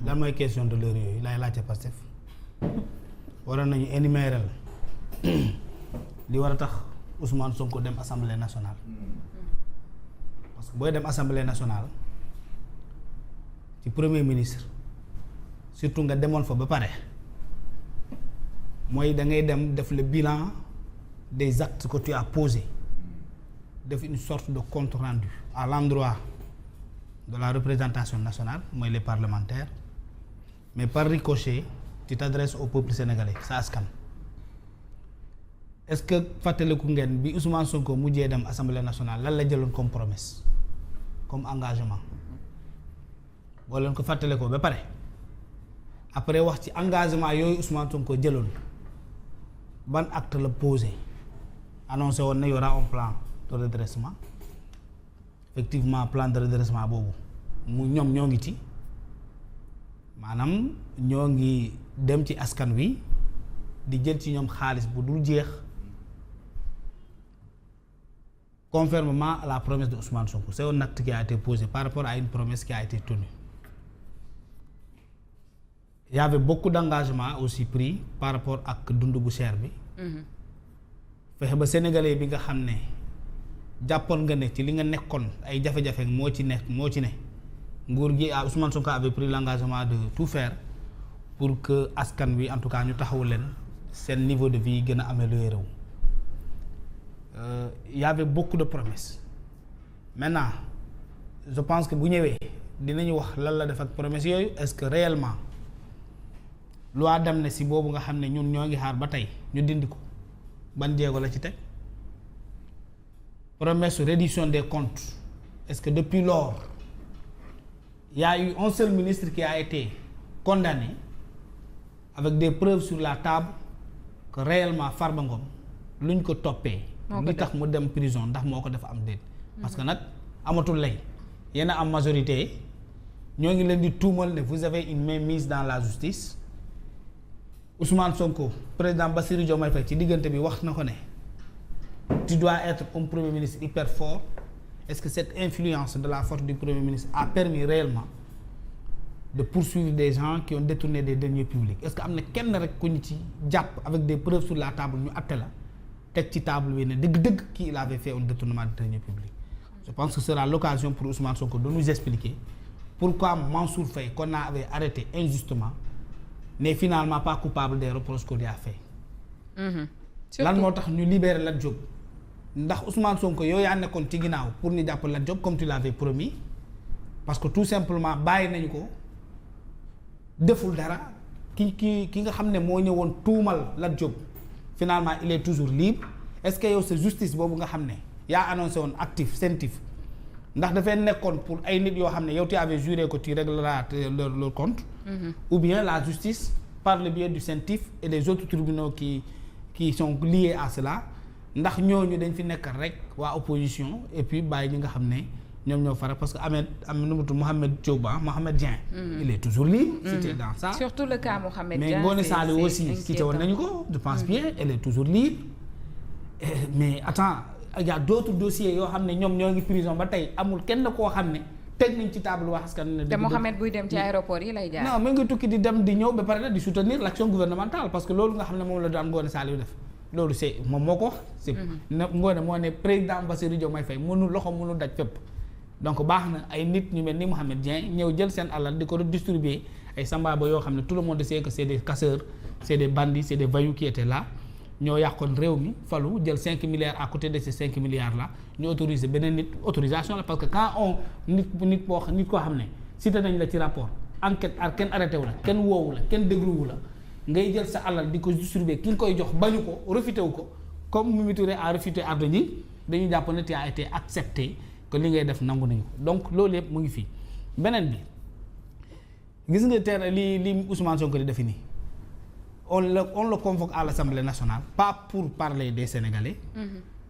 lan mooy question de l'heure yooyu laay laajte Pastef waroon nañu énumérer li war a tax Ousmane Sonko dem assemblée nationale parce que booy dem assemblée nationale ci premier ministre surtout nga demoon fa ba pare mooy da ngay dem def le bilan des actes que tu as posés def une sorte de compte rendu à l'endroit de la représentation nationale mooy les parlementaires mais par ricochet tu t'adresses au peuple sénégalais sa askan. Est-ce que fàttaliku ngeen bi Ousmane Sonko mujjee dem assemblée nationale lan la jëloon comme promesse comme engagement boo leen ko fàttalikoo ba pare après wax ci engagement yooyu Ousmane Sonko jëloon ban acte la posé annoncé woon na y aura un plan de redressement effectivement plan de redressement boobu mu ñoom ñoo ngi ci maanaam ñoo ngi dem ci askan wi di jël ci ñoom xaalis bu dul jeex. Conformément à la promesse de Ousmane Sonko, c'est un acte qui a été posé par rapport à une promesse qui a été tenue. Il y avait beaucoup d'engagements aussi pris par rapport ak dund bu cher bi. Fexe ba sénégalais bi nga xam ne jàppoon nga ne ci li nga nekkoon ay jafe-jafe moo ci ne nguur gi Ousmane Sonko avait pris l'engagement de tout faire pour que askan wi en tout cas ñu taxawu leen seen niveau de vie gën a amélioré wu. Il y avait beaucoup de promesses maintenant je pense que bu ñëwee dinañu wax lan la def ak promesses yooyu est-ce que réellement loi d'amnistie boobu nga xam ne ñun ñoo ngi xaar ba tey ñu dindi ko ban jéego la ci teg promesse réduction des comptes est-ce que depuis lors il y a eu un seul ministre qui a été condamné avec des preuves sur la table que réellement Farba Ngom luñ ko toppee li tax mu dem prison ndax moo ko def am déet parce que nag amatul lay yéen a am majorité ñoo ngi leen di tuumal ne vous avez une mainmise dans la justice Ousmane Sonko président Bassirou Diomaye Faye ci diggante bi wax na ko ne tu dois être un premier ministre hyper fort est-ce que cette influence de la force du premier ministre a permis réellement de poursuivre des gens qui ont détourné des deniers publics est-ce que am na kenn rek ku ñu ci jàpp avec des preuves sur la table ñu atte la teg ci table bi ne dëgg-dëgg kii il avait fait un détournement de deniers publics je pense que ce sera l'occasion pour Ousmane Sonko de nous expliquer pourquoi Mansour Faye qu'on avait arrêté injustement n'est finalement pas coupable des reproches qu'on lui a fait lan moo tax ñu libérer Lat Diop ndax Ousmane Sonko yow yaa nekkoon ci ginnaaw pour ñu jàpp Lat Diop comme tu l'avais promis parce que tout simplement bàyyi nañu ko deful dara ki nga xam ne moo ñëwoon tuumal Lat Diop finalement il est toujours libre est-ce que yow sa justice boobu nga xam ne yaa annoncé woon actif sentif ndax dafay nekkoon pour ay nit yoo xam ne yow tu avais juré que tu régleras leur compte ou bien la justice par le biais du sentif et des autres tribunaux qui sont liés à cela ndax ñooñu dañ fi nekk rek waa opposition et puis bàyyi ñi nga xam ne ñoom ñoo fara parce que Mohamed Diop Mohamed Dieng il est toujours libre c'était dans ça surtout le cas Mohamed Dieng mais Ngoné Saliou aussi quitté woon nañu ko je pense bien elle est toujours libre mais attends il y a d'autres dossiers yoo xam ne ñoom ñoo ngi prison ba tey amul kenn koo xam ne teg nañ ci table wax askan ne te Mohamed buy dem ci aéroport yi lay jaar non mu ngi tukki di dem di ñëw ba pare nag di soutenir l'action gouvernementale parce que loolu nga xam ne moom la daan Ngoné Saliou def loolu c'est moom moo ko wax c'est Ngoné moo ne président Bassirou Diomaye Faye mënul daj fépp donc baax na ay nit ñu mel ni Mohamed Dieng ñëw jël seen alal di ko redistribuer ay sambaba yoo xam ne tout le monde sait que c'est des casseurs c'est des bandits c'est des voyous qui étaient là ñoo yàqoon réew mi falu jël 5 milliards à côté de ces 5 milliards là ñu autoriser beneen nit autorisation la parce que quand on nit koo xam ne cité nañ la ci rapport enquête kenn arrêté wu la kenn woowu la kenn dégluwu la ngay jël sa alal di ko distribuer ki nga koy jox bañu ko refusé wu ko comme Mimi Touré a refusé Ardo Gningue dañuy jàpp ne tu as été accepté que li ngay def nangu nañu ko donc loolu yëpp mu ngi fii beneen bi gis nga teel li Ousmane Sonko di defi nii on le convoque à l'Assemblée nationale pas pour parler des Sénégalais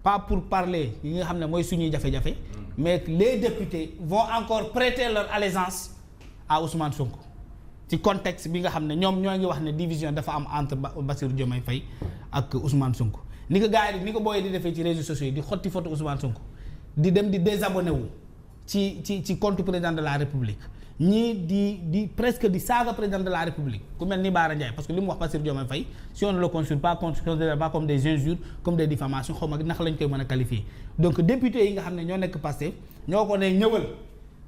pas pour parler yi nga xam ne mooy suñuy jafe-jafe mais les députés vont encore prêter leur allégeance à Ousmane Sonko ci contexte bi nga xam ne ñoom ñoo ngi wax ne division dafa am entre Bassirou Diomaye Faye ak Ousmane Sonko ni ko gars yi ni ko booyee di defee ci réseaux sociaux yi di xotti photo Ousmane Sonko di dem di désabonné wu ci compte président de la République ñii di presque di saaga président de la République ku mel ni Bara Ndiaye parce que li mu wax Bassirou Diomaye Faye si on ne le considère pas comme des injures comme des diffamations xaw ma naka lañ koy mën a qualifier donc député yi nga xam ne ñoo nekk Pastef ñoo ko ne ñëwal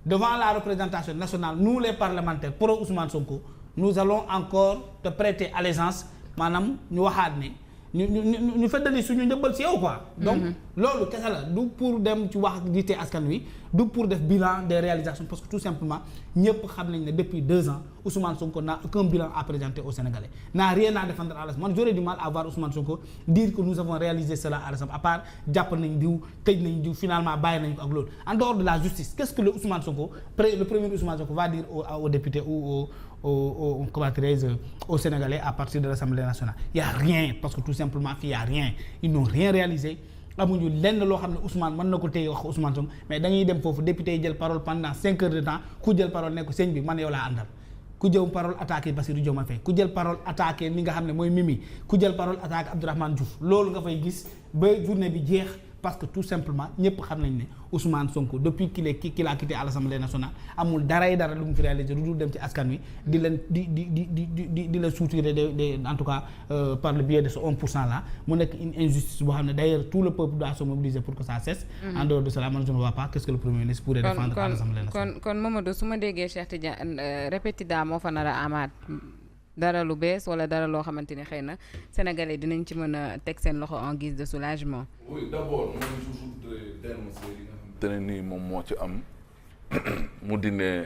devant la représentation nationale nous les parlementaires pro Ousmane Sonko nous allons encore te prêter allégeance maanaam ñu waxaat ne ñu feddali suñu njëbbal si yow quoi. donc loolu kese la du pour dem ci wax jiite askan wi du pour def bilan des réalisations parce que tout simplement ñëpp xam nañ ne depuis 2 ans Ousmane Sonko n'a aucun bilan à présenter aux Sénégalais n'a rien à défendre à l'Assemblée. Man j'aurais du mal à voir Ousmane Sonko dire que nous avons réalisé cela à l'Assemblée à part jàpp nañ diw tëj nañ diw finalement bàyyi nañ ko ak loolu en dehors de la justice qu'est-ce que le Ousmane Sonko le premier Ousmane Sonko va dire aux députés ou aux Sénégalais à partir de l'Assemblée nationale. Il y a rien parce que tout simplement fii y a rien ils n'ont rien réalisé amuñu lenn loo xam ne Ousmane mën na ko téye wax Ousmane Sonko mais dañuy dem foofu député yi jël parole pendant 5 heures de temps ku jël parole ne ko sëñ bi man yow laa àndal ku jël parole attaqué Bassirou Diomaye Faye ku jël parole attaqué li nga xam ne mooy Mimi ku jël parole attaqué Abdourahmane Diouf loolu nga fay gis ba journée bi jeex parce que tout simplement ñëpp xam nañ ne Ousmane Sonko depuis qu'il a quitté à l'Assemblée nationale amul dara lu mu fi réalisé lu dul dem ci askan wi di leen di la soutirer de en tout cas par le biais de ce 1% là mu nekk une injustice boo xam ne d'ailleurs tout le peuple doit se mobiliser pour que ça cesse. En dehors de cela man je ne vois pas qu'est-ce que le premier ministre pourrait défendre à l'Assemblée nationale. kon Mamadou su ma déggee Cheikh Tidiane répétida moo fa nar a amaat dara lu bees wala dara loo xamante ni xëy na Sénégalais dinañ ci mën a teg seen loxo en guise de soulagement. Oui, d'abord moi je voudrais dénoncer li nga xamante ne nii moom moo ci am mu di ne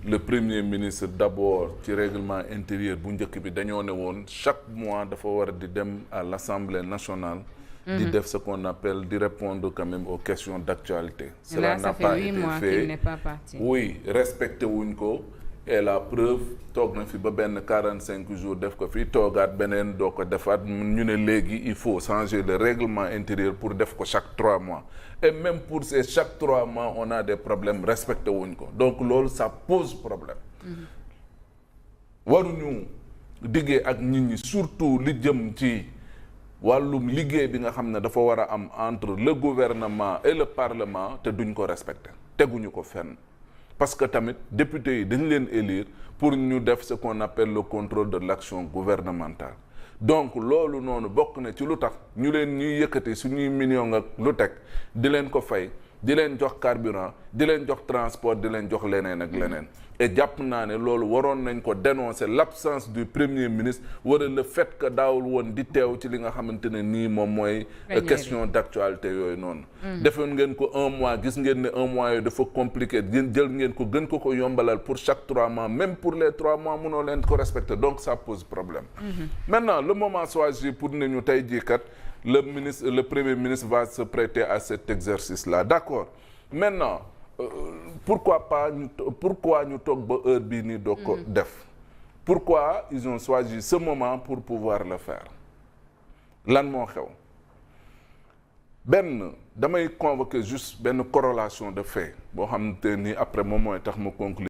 le premier ministre d'abord ci règlement intérieur bu njëkk bi dañoo ne woon chaque mois dafa war a di dem à l'Assemblée nationale. di def ce qu'on appelle di répondre quand même aux questions d'actualité. Cela n'a pas été fait. Qu'il n'est pas parti. Oui, respecté wuñ ko. Et la preuve toog na fi ba benn 45 jours def ko fi toogaat beneen doo ko defaat ñu ne léegi il faut changer le règlement intérieur pour def ko chaque 3 mois et même pour ces chaque 3 mois on a des problèmes respecté wuñ ko donc loolu ça pose problème. waruñu diggee ak nit ñi surtout li jëm ci wàllum liggéey bi nga xam ne dafa war a am entre le gouvernement et le parlement te duñ ko respecté teguñu ko fenn. Parce que tamit députés yi dañ leen élire pour ñu def ce qu'on appelle le contrôle de l'action gouvernementale donc loolu noonu bokk na ci lu tax ñu leen ñuy yëkkati suñuy millions ak lu teg di leen ko fay di leen jox carburant di leen jox transport di leen jox leneen ak leneen et jàpp naa ne loolu waroon nañ ko dénoncer l'absence du premier ministre wala le fait que daawul woon di teew ci li nga xamante ne nii moom mooy question d'actualité yooyu noonu defoon ngeen ko 1 mois gis ngeen ne 1 mois yooyu dafa compliqué jël ngeen ko gën ko yombalal pour chaque 3 mois même pour les 3 mois mënoo leen ko respecter donc ça pose problème. Maintenant le moment choisi pour ne ñu tey jii kat le premier ministre va se prêter à cet exercice là d'accord maintenant pourquoi ñu toog ba heure bii nii doo ko def pourquoi ils ont choisi ce moment pour pouvoir le faire lan moo xew benn damay convoquer juste benn corrélation de fait boo xam te ni après moom mooy tax ma conclure